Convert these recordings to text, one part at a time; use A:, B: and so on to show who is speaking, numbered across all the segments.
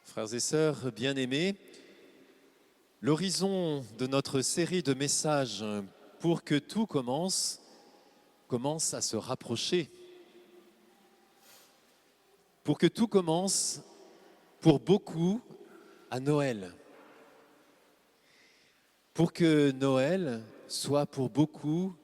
A: Frères et sœurs bien-aimés, l'horizon de notre série de messages pour que tout commence à se rapprocher. Pour que tout commence, pour beaucoup, à Noël. Pour que Noël soit pour beaucoup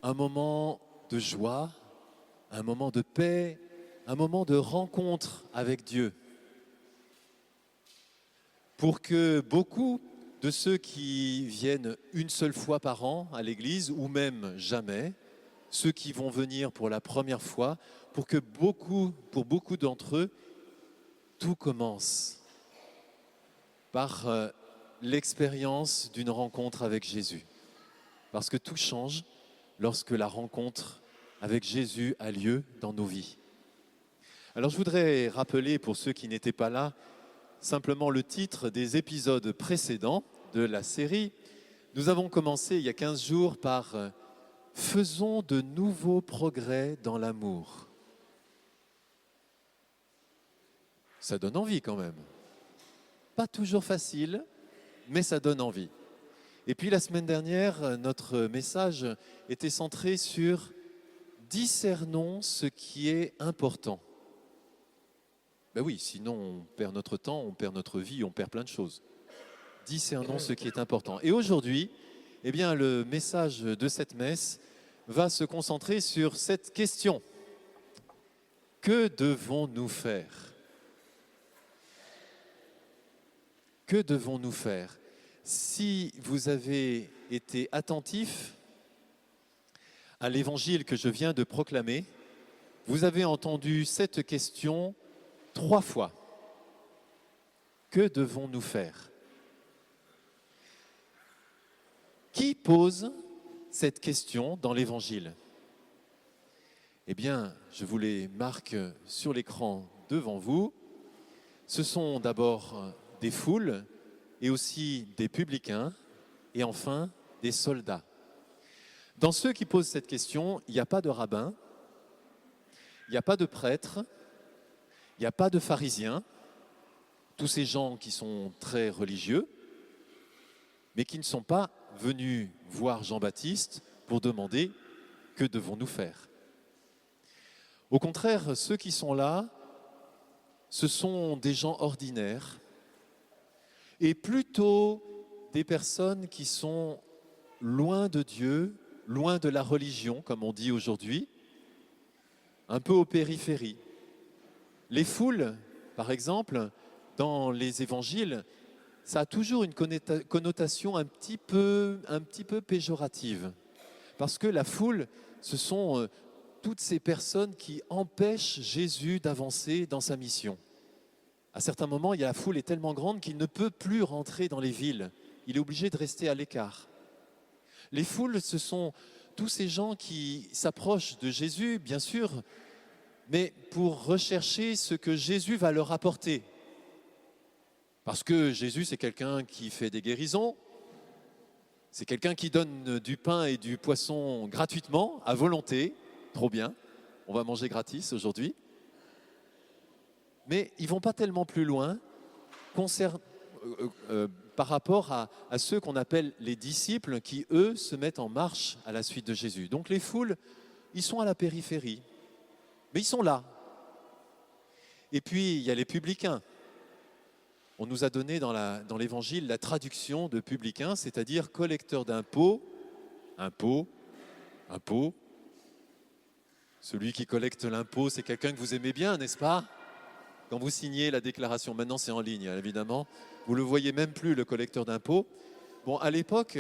A: un moment de joie, un moment de paix, un moment de rencontre avec Dieu. Pour que beaucoup de ceux qui viennent une seule fois par an à l'église, ou même jamais, ceux qui vont venir pour la première fois, pour beaucoup d'entre eux, tout commence par l'expérience d'une rencontre avec Jésus. Parce que tout change lorsque la rencontre avec Jésus a lieu dans nos vies. Alors je voudrais rappeler pour ceux qui n'étaient pas là, simplement le titre des épisodes précédents de la série. Nous avons commencé il y a 15 jours par « Faisons de nouveaux progrès dans l'amour ». Ça donne envie quand même. Pas toujours facile, mais ça donne envie. Et puis la semaine dernière, notre message était centré sur « Discernons ce qui est important ». Ben oui, sinon on perd notre temps, on perd notre vie, on perd plein de choses. Discernons ce qui est important. Et aujourd'hui, eh bien, le message de cette messe va se concentrer sur cette question. Que devons-nous faire ? Que devons-nous faire ? Si vous avez été attentif à l'évangile que je viens de proclamer, vous avez entendu cette question 3 fois. Que devons-nous faire ? Qui pose cette question dans l'Évangile ? Eh bien, je vous les marque sur l'écran devant vous. Ce sont d'abord des foules et aussi des publicains et enfin des soldats. Dans ceux qui posent cette question, il n'y a pas de rabbin, il n'y a pas de prêtre, il n'y a pas de pharisiens, tous ces gens qui sont très religieux, mais qui ne sont pas venus voir Jean-Baptiste pour demander « Que devons-nous faire ?» Au contraire, ceux qui sont là, ce sont des gens ordinaires et plutôt des personnes qui sont loin de Dieu, loin de la religion, comme on dit aujourd'hui, un peu aux périphéries. Les foules, par exemple, dans les évangiles, ça a toujours une connotation un petit peu péjorative. Parce que la foule, ce sont toutes ces personnes qui empêchent Jésus d'avancer dans sa mission. À certains moments, la foule est tellement grande qu'il ne peut plus rentrer dans les villes. Il est obligé de rester à l'écart. Les foules, ce sont tous ces gens qui s'approchent de Jésus, bien sûr, mais pour rechercher ce que Jésus va leur apporter. Parce que Jésus, c'est quelqu'un qui fait des guérisons, c'est quelqu'un qui donne du pain et du poisson gratuitement, à volonté, trop bien, on va manger gratis aujourd'hui. Mais ils ne vont pas tellement plus loin par rapport à ceux qu'on appelle les disciples qui, eux, se mettent en marche à la suite de Jésus. Donc les foules, ils sont à la périphérie, mais ils sont là. Et puis, il y a les publicains. On nous a donné dans l'Évangile la traduction de publicain, c'est-à-dire collecteur d'impôts, impôt. Celui qui collecte l'impôt, c'est quelqu'un que vous aimez bien, n'est-ce pas ? Quand vous signez la déclaration, maintenant c'est en ligne, évidemment, vous ne le voyez même plus, le collecteur d'impôts. Bon, à l'époque,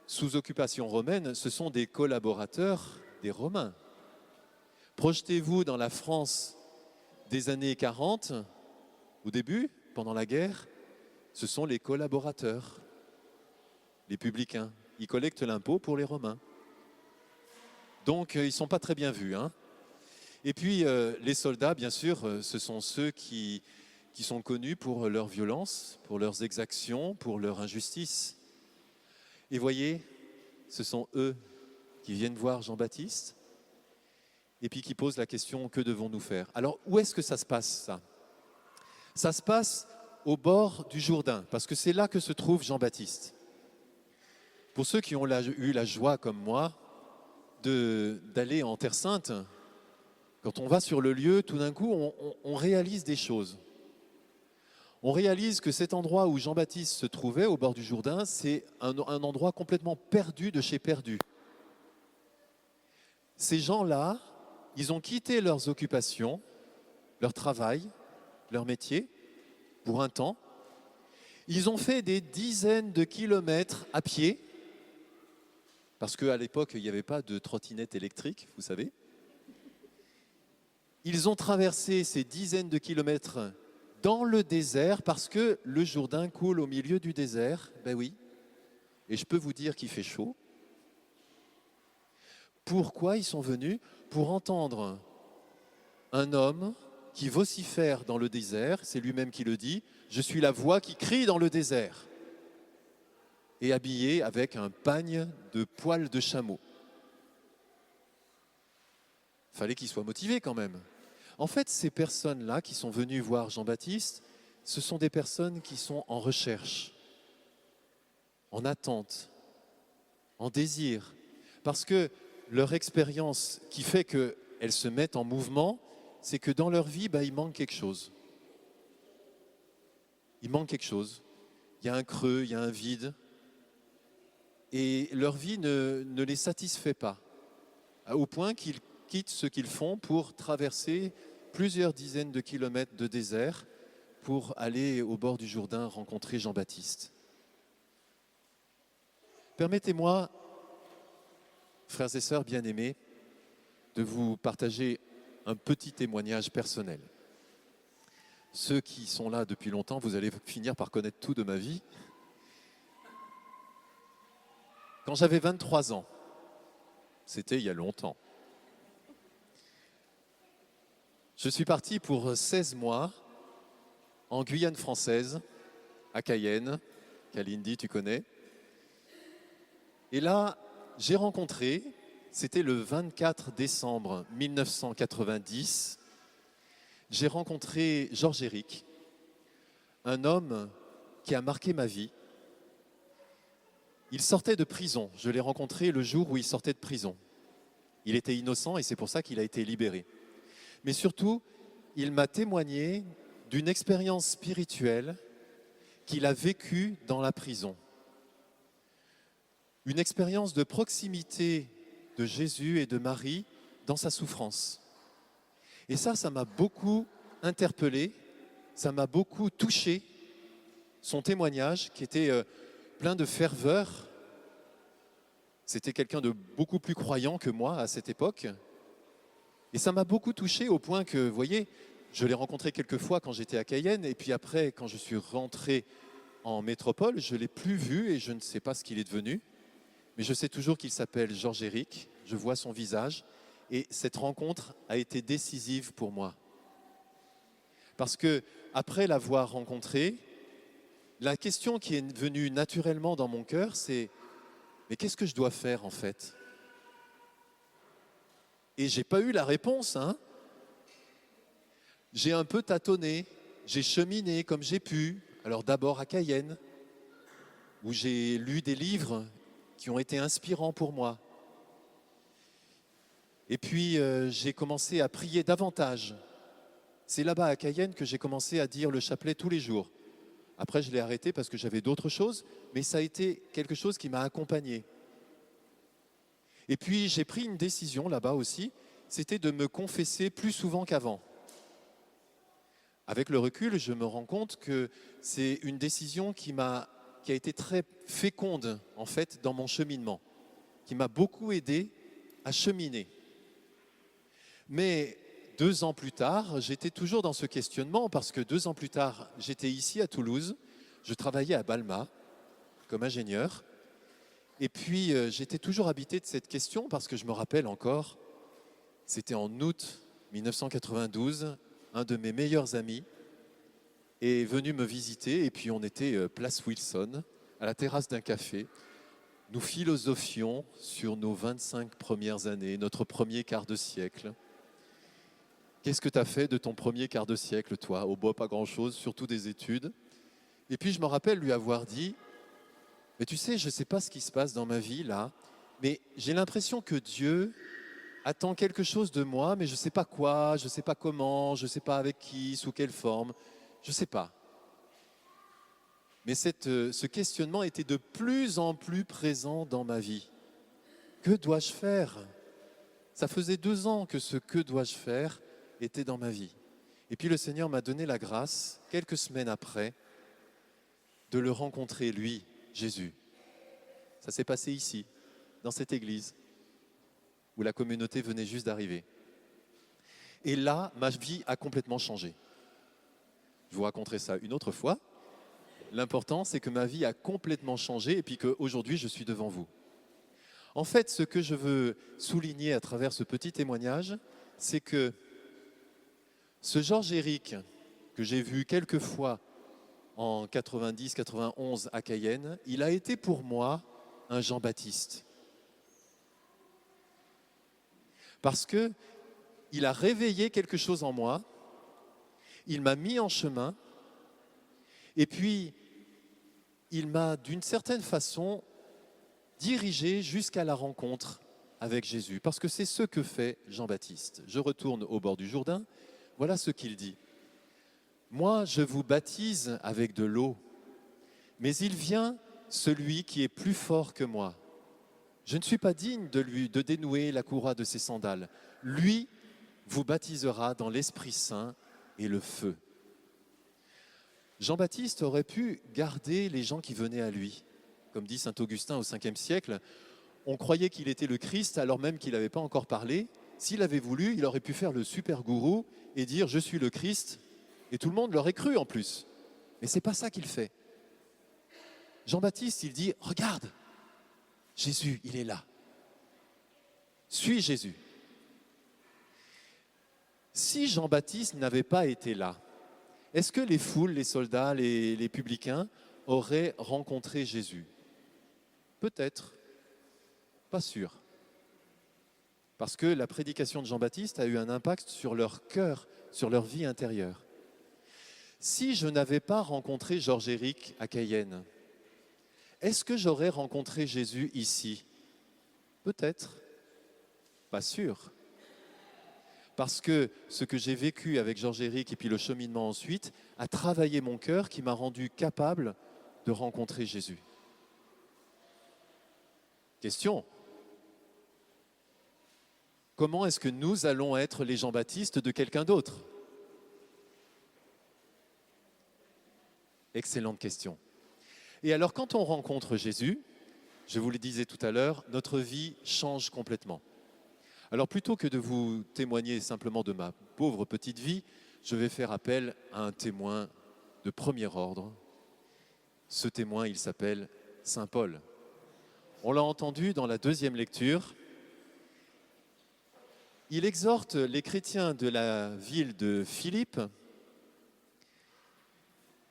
A: sous occupation romaine, ce sont des collaborateurs des Romains. Projetez-vous dans la France des années 40, au début, pendant la guerre, ce sont les collaborateurs, les publicains. Ils collectent l'impôt pour les Romains. Donc, ils ne sont pas très bien vus. Et puis, les soldats, bien sûr, ce sont ceux qui sont connus pour leur violence, pour leurs exactions, pour leur injustice. Et voyez, ce sont eux qui viennent voir Jean-Baptiste et puis qui posent la question « Que devons-nous faire ?» Alors, où est-ce que ça se passe, ça ? Ça se passe au bord du Jourdain, parce que c'est là que se trouve Jean-Baptiste. Pour ceux qui ont eu la joie, comme moi, d'aller en Terre Sainte, quand on va sur le lieu, tout d'un coup, on réalise des choses. On réalise que cet endroit où Jean-Baptiste se trouvait, au bord du Jourdain, c'est un endroit complètement perdu de chez perdu. Ces gens-là, ils ont quitté leurs occupations, leur travail, leur métier, pour un temps. Ils ont fait des dizaines de kilomètres à pied, parce qu'à l'époque, il n'y avait pas de trottinette électrique, vous savez. Ils ont traversé ces dizaines de kilomètres dans le désert, parce que le Jourdain coule au milieu du désert. Ben oui, et je peux vous dire qu'il fait chaud. Pourquoi ils sont venus? Pour entendre un homme qui vocifère dans le désert, c'est lui-même qui le dit, « Je suis la voix qui crie dans le désert » et habillé avec un pagne de poils de chameau. Fallait qu'il soit motivé quand même. En fait, ces personnes-là qui sont venues voir Jean-Baptiste, ce sont des personnes qui sont en recherche, en attente, en désir, parce que leur expérience qui fait qu'elles se mettent en mouvement, c'est que dans leur vie, il manque quelque chose. Il manque quelque chose. Il y a un creux, il y a un vide. Et leur vie ne les satisfait pas, au point qu'ils quittent ce qu'ils font pour traverser plusieurs dizaines de kilomètres de désert pour aller au bord du Jourdain rencontrer Jean-Baptiste. Permettez-moi, frères et sœurs bien-aimés, de vous partager un petit témoignage personnel. Ceux qui sont là depuis longtemps, vous allez finir par connaître tout de ma vie. Quand j'avais 23 ans, c'était il y a longtemps, je suis parti pour 16 mois en Guyane française, à Cayenne, Kalindi, tu connais. Et là, j'ai rencontré, c'était le 24 décembre 1990, j'ai rencontré Georges Éric, un homme qui a marqué ma vie. Il sortait de prison, je l'ai rencontré le jour où il sortait de prison. Il était innocent et c'est pour ça qu'il a été libéré. Mais surtout, il m'a témoigné d'une expérience spirituelle qu'il a vécue dans la prison. Une expérience de proximité de Jésus et de Marie dans sa souffrance. Et ça m'a beaucoup interpellé, ça m'a beaucoup touché, son témoignage qui était plein de ferveur. C'était quelqu'un de beaucoup plus croyant que moi à cette époque. Et ça m'a beaucoup touché au point que, vous voyez, je l'ai rencontré quelques fois quand j'étais à Cayenne, et puis après, quand je suis rentré en métropole, je ne l'ai plus vu et je ne sais pas ce qu'il est devenu. Mais je sais toujours qu'il s'appelle Georges Éric, je vois son visage, et cette rencontre a été décisive pour moi. Parce que, après l'avoir rencontré, la question qui est venue naturellement dans mon cœur, c'est « Mais qu'est-ce que je dois faire en fait ?» Et je n'ai pas eu la réponse, hein. J'ai un peu tâtonné, j'ai cheminé comme j'ai pu. Alors d'abord à Cayenne, où j'ai lu des livres qui ont été inspirants pour moi. Et puis j'ai commencé à prier davantage. C'est là-bas à Cayenne que j'ai commencé à dire le chapelet tous les jours. Après je l'ai arrêté parce que j'avais d'autres choses, mais ça a été quelque chose qui m'a accompagné. Et puis j'ai pris une décision là-bas aussi, c'était de me confesser plus souvent qu'avant. Avec le recul, je me rends compte que c'est une décision qui a été très féconde en fait dans mon cheminement, qui m'a beaucoup aidé à cheminer. Mais 2 ans plus tard, j'étais toujours dans ce questionnement parce que 2 ans plus tard, j'étais ici à Toulouse, je travaillais à Balma comme ingénieur. Et puis, j'étais toujours habité de cette question parce que je me rappelle encore, c'était en août 1992, un de mes meilleurs amis est venu me visiter et puis on était place Wilson, à la terrasse d'un café. Nous philosophions sur nos 25 premières années, notre premier quart de siècle. qu'est-ce que tu as fait de ton premier quart de siècle, toi? Oh, bah, pas grand-chose, surtout des études. Et puis je me rappelle lui avoir dit, mais tu sais, je ne sais pas ce qui se passe dans ma vie là, mais j'ai l'impression que Dieu attend quelque chose de moi, mais je ne sais pas quoi, je ne sais pas comment, je ne sais pas avec qui, sous quelle forme, je ne sais pas. Mais ce questionnement était de plus en plus présent dans ma vie. Que dois-je faire? Ça faisait 2 ans que ce que dois-je faire était dans ma vie. Et puis le Seigneur m'a donné la grâce, quelques semaines après, de le rencontrer, lui, Jésus. Ça s'est passé ici, dans cette église, où la communauté venait juste d'arriver. Et là, ma vie a complètement changé. Je vous raconterai ça une autre fois. L'important, c'est que ma vie a complètement changé et puis qu'aujourd'hui, je suis devant vous. En fait, ce que je veux souligner à travers ce petit témoignage, c'est que ce Georges-Éric, que j'ai vu quelques fois en 90-91 à Cayenne, il a été pour moi un Jean-Baptiste. Parce qu'il a réveillé quelque chose en moi, il m'a mis en chemin, et puis il m'a d'une certaine façon dirigé jusqu'à la rencontre avec Jésus. Parce que c'est ce que fait Jean-Baptiste. Je retourne au bord du Jourdain, voilà ce qu'il dit. Moi, je vous baptise avec de l'eau, mais il vient celui qui est plus fort que moi. Je ne suis pas digne de dénouer la courroie de ses sandales. Lui vous baptisera dans l'Esprit Saint et le feu. Jean-Baptiste aurait pu garder les gens qui venaient à lui. Comme dit saint Augustin au 5e siècle, on croyait qu'il était le Christ alors même qu'il n'avait pas encore parlé. S'il avait voulu, il aurait pu faire le super gourou et dire « je suis le Christ » et tout le monde l'aurait cru en plus. Mais ce n'est pas ça qu'il fait. Jean-Baptiste, il dit « regarde, Jésus, il est là. Suis Jésus. » Si Jean-Baptiste n'avait pas été là, est-ce que les foules, les soldats, les publicains auraient rencontré Jésus? Peut-être, pas sûr. Parce que la prédication de Jean-Baptiste a eu un impact sur leur cœur, sur leur vie intérieure. Si je n'avais pas rencontré Georges-Éric à Cayenne, est-ce que j'aurais rencontré Jésus ici? Peut-être, pas sûr. Parce que ce que j'ai vécu avec Georges-Éric et puis le cheminement ensuite a travaillé mon cœur qui m'a rendu capable de rencontrer Jésus. Question. Comment est-ce que nous allons être les Jean-Baptiste de quelqu'un d'autre? Excellente question. Et alors quand on rencontre Jésus, je vous le disais tout à l'heure, notre vie change complètement. Alors plutôt que de vous témoigner simplement de ma pauvre petite vie, je vais faire appel à un témoin de premier ordre. Ce témoin, il s'appelle Saint Paul. On l'a entendu dans la 2e lecture. Il exhorte les chrétiens de la ville de Philippe,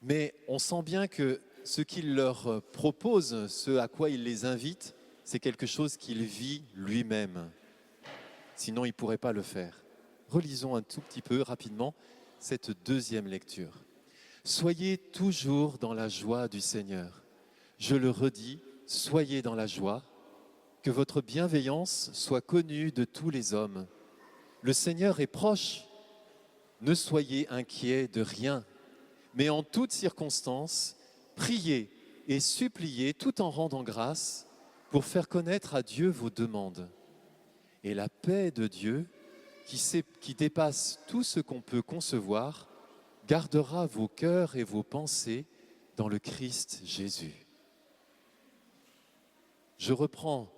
A: mais on sent bien que ce qu'il leur propose, ce à quoi il les invite, c'est quelque chose qu'il vit lui-même. Sinon, il ne pourrait pas le faire. Relisons un tout petit peu rapidement cette 2e lecture. Soyez toujours dans la joie du Seigneur. Je le redis, soyez dans la joie, que votre bienveillance soit connue de tous les hommes. Le Seigneur est proche. Ne soyez inquiets de rien, mais en toutes circonstances, priez et suppliez tout en rendant grâce pour faire connaître à Dieu vos demandes. Et la paix de Dieu, qui dépasse tout ce qu'on peut concevoir, gardera vos cœurs et vos pensées dans le Christ Jésus. Je reprends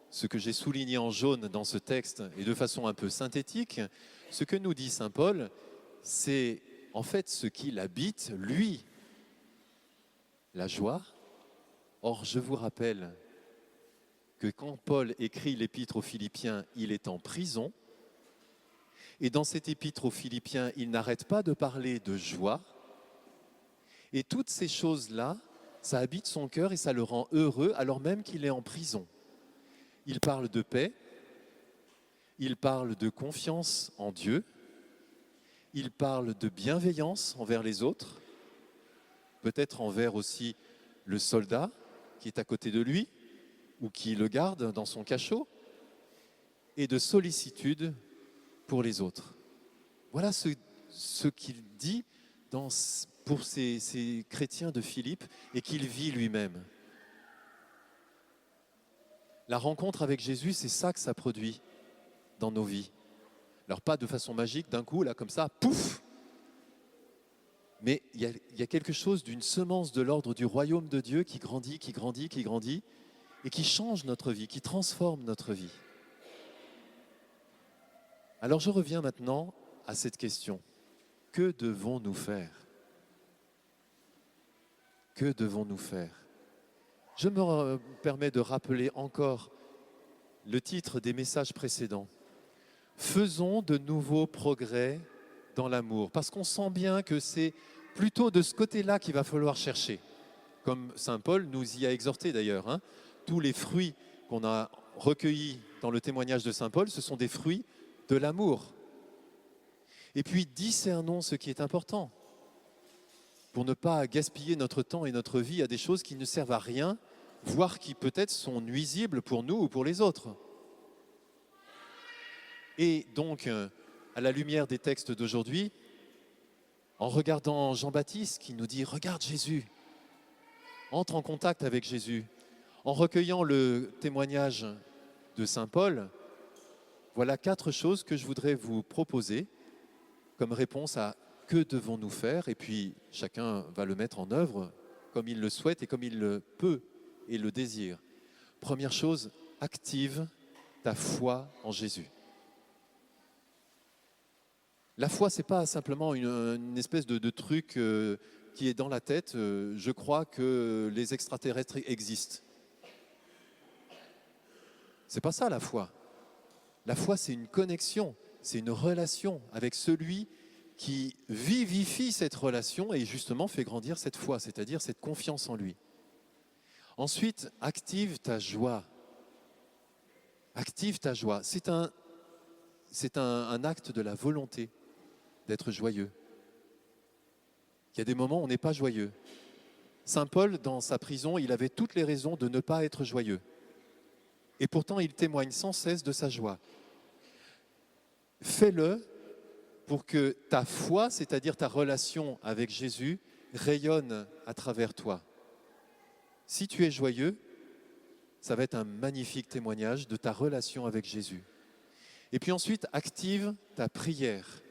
A: ce que j'ai souligné en jaune dans ce texte et de façon un peu synthétique. Ce que nous dit saint Paul, c'est en fait ce qu'il habite, lui, la joie. Or, je vous rappelle que quand Paul écrit l'épître aux Philippiens, il est en prison. Et dans cette épître aux Philippiens, il n'arrête pas de parler de joie. Et toutes ces choses-là, ça habite son cœur et ça le rend heureux alors même qu'il est en prison. Il parle de paix, il parle de confiance en Dieu, il parle de bienveillance envers les autres, peut-être envers aussi le soldat qui est à côté de lui ou qui le garde dans son cachot, et de sollicitude pour les autres. Voilà ce qu'il dit pour ces chrétiens de Philippe et qu'il vit lui-même. La rencontre avec Jésus, c'est ça que ça produit dans nos vies. Alors pas de façon magique, d'un coup, là comme ça, pouf. Mais il y a quelque chose d'une semence de l'ordre du royaume de Dieu qui grandit, qui grandit, qui grandit, et qui change notre vie, qui transforme notre vie. Alors je reviens maintenant à cette question. Que devons-nous faire? Que devons-nous faire? Je me permets de rappeler encore le titre des messages précédents. Faisons de nouveaux progrès dans l'amour, parce qu'on sent bien que c'est plutôt de ce côté-là qu'il va falloir chercher. Comme saint Paul nous y a exhorté d'ailleurs, hein. Tous les fruits qu'on a recueillis dans le témoignage de saint Paul, ce sont des fruits de l'amour. Et puis discernons ce qui est important, pour ne pas gaspiller notre temps et notre vie à des choses qui ne servent à rien, voire qui peut-être sont nuisibles pour nous ou pour les autres. Et donc, à la lumière des textes d'aujourd'hui, en regardant Jean-Baptiste qui nous dit « Regarde Jésus », entre en contact avec Jésus, en recueillant le témoignage de saint Paul, voilà 4 choses que je voudrais vous proposer comme réponse à « Que devons-nous faire ?» Et puis, chacun va le mettre en œuvre comme il le souhaite et comme il le peut et le désire. Première chose, active ta foi en Jésus. La foi, ce n'est pas simplement une espèce de truc qui est dans la tête. Je crois que les extraterrestres existent. Ce n'est pas ça la foi. La foi, c'est une connexion, c'est une relation avec celui qui vivifie cette relation et justement fait grandir cette foi, c'est-à-dire cette confiance en lui. Ensuite, active ta joie. Active ta joie. C'est un acte de la volonté d'être joyeux. Il y a des moments où on n'est pas joyeux. Saint Paul, dans sa prison, il avait toutes les raisons de ne pas être joyeux. Et pourtant, il témoigne sans cesse de sa joie. Fais-le pour que ta foi, c'est-à-dire ta relation avec Jésus, rayonne à travers toi. Si tu es joyeux, ça va être un magnifique témoignage de ta relation avec Jésus. Et puis ensuite, active ta prière.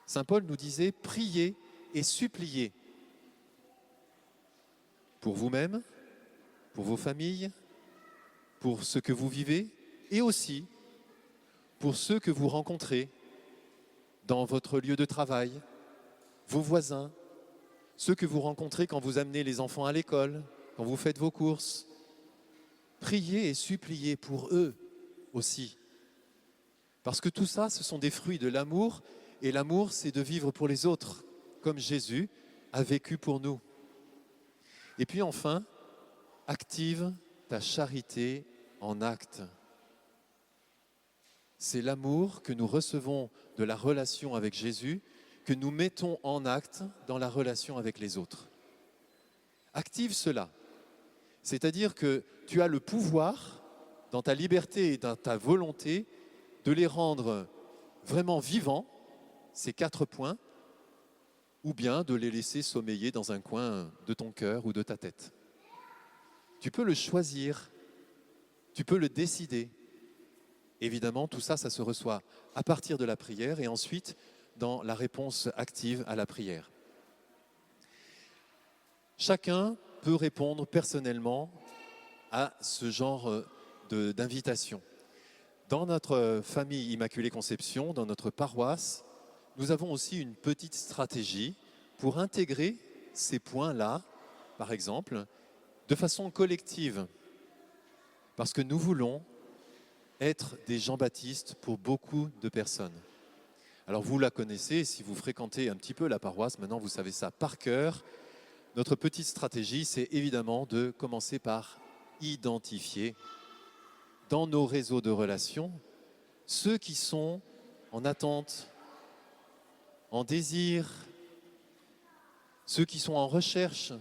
A: Saint Paul nous disait, priez et suppliez pour vous-même, pour vos familles, pour ce que vous vivez et aussi pour ceux que vous rencontrez dans votre lieu de travail, vos voisins, ceux que vous rencontrez quand vous amenez les enfants à l'école, quand vous faites vos courses. Priez et suppliez pour eux aussi. Parce que tout ça, ce sont des fruits de l'amour. Et l'amour, c'est de vivre pour les autres, comme Jésus a vécu pour nous. Et puis enfin, active ta charité en acte. C'est l'amour que nous recevons de la relation avec Jésus, que nous mettons en acte dans la relation avec les autres. Active cela. C'est-à-dire que tu as le pouvoir, dans ta liberté et dans ta volonté, de les rendre vraiment vivants, ces 4 points, ou bien de les laisser sommeiller dans un coin de ton cœur ou de ta tête. Tu peux le choisir, tu peux le décider. Évidemment, tout ça, ça se reçoit à partir de la prière et ensuite dans la réponse active à la prière. Chacun peut répondre personnellement à ce genre d'invitation. Dans notre famille Immaculée Conception, dans notre paroisse, nous avons aussi une petite stratégie pour intégrer ces points-là, par exemple, de façon collective. Parce que nous voulons être des Jean-Baptiste pour beaucoup de personnes. Alors vous la connaissez, si vous fréquentez un petit peu la paroisse, maintenant vous savez ça par cœur. Notre petite stratégie, c'est évidemment de commencer par identifier dans nos réseaux de relations ceux qui sont en attente en désir, ceux qui sont en recherche,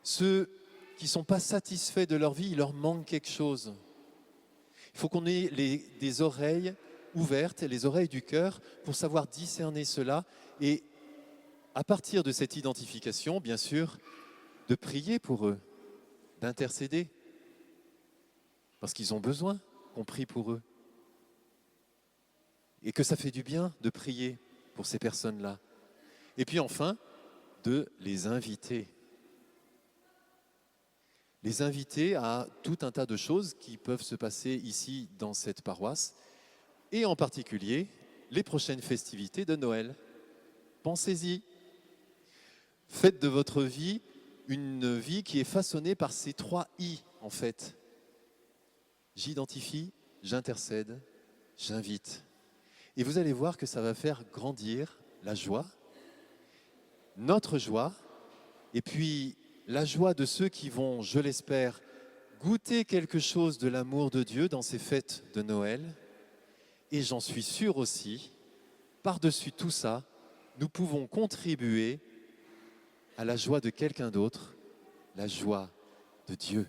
A: ceux qui ne sont pas satisfaits de leur vie, il leur manque quelque chose. Il faut qu'on ait des oreilles ouvertes, les oreilles du cœur, pour savoir discerner cela et à partir de cette identification, bien sûr, de prier pour eux, d'intercéder, parce qu'ils ont besoin qu'on prie pour eux. Et que ça fait du bien de prier pour ces personnes-là. Et puis enfin, de les inviter. Les inviter à tout un tas de choses qui peuvent se passer ici dans cette paroisse, et en particulier les prochaines festivités de Noël. Pensez-y. Faites de votre vie une vie qui est façonnée par ces 3 I, en fait. J'identifie, j'intercède, j'invite. Et vous allez voir que ça va faire grandir la joie, notre joie, et puis la joie de ceux qui vont, je l'espère, goûter quelque chose de l'amour de Dieu dans ces fêtes de Noël. Et j'en suis sûr aussi, par-dessus tout ça, nous pouvons contribuer à la joie de quelqu'un d'autre, la joie de Dieu.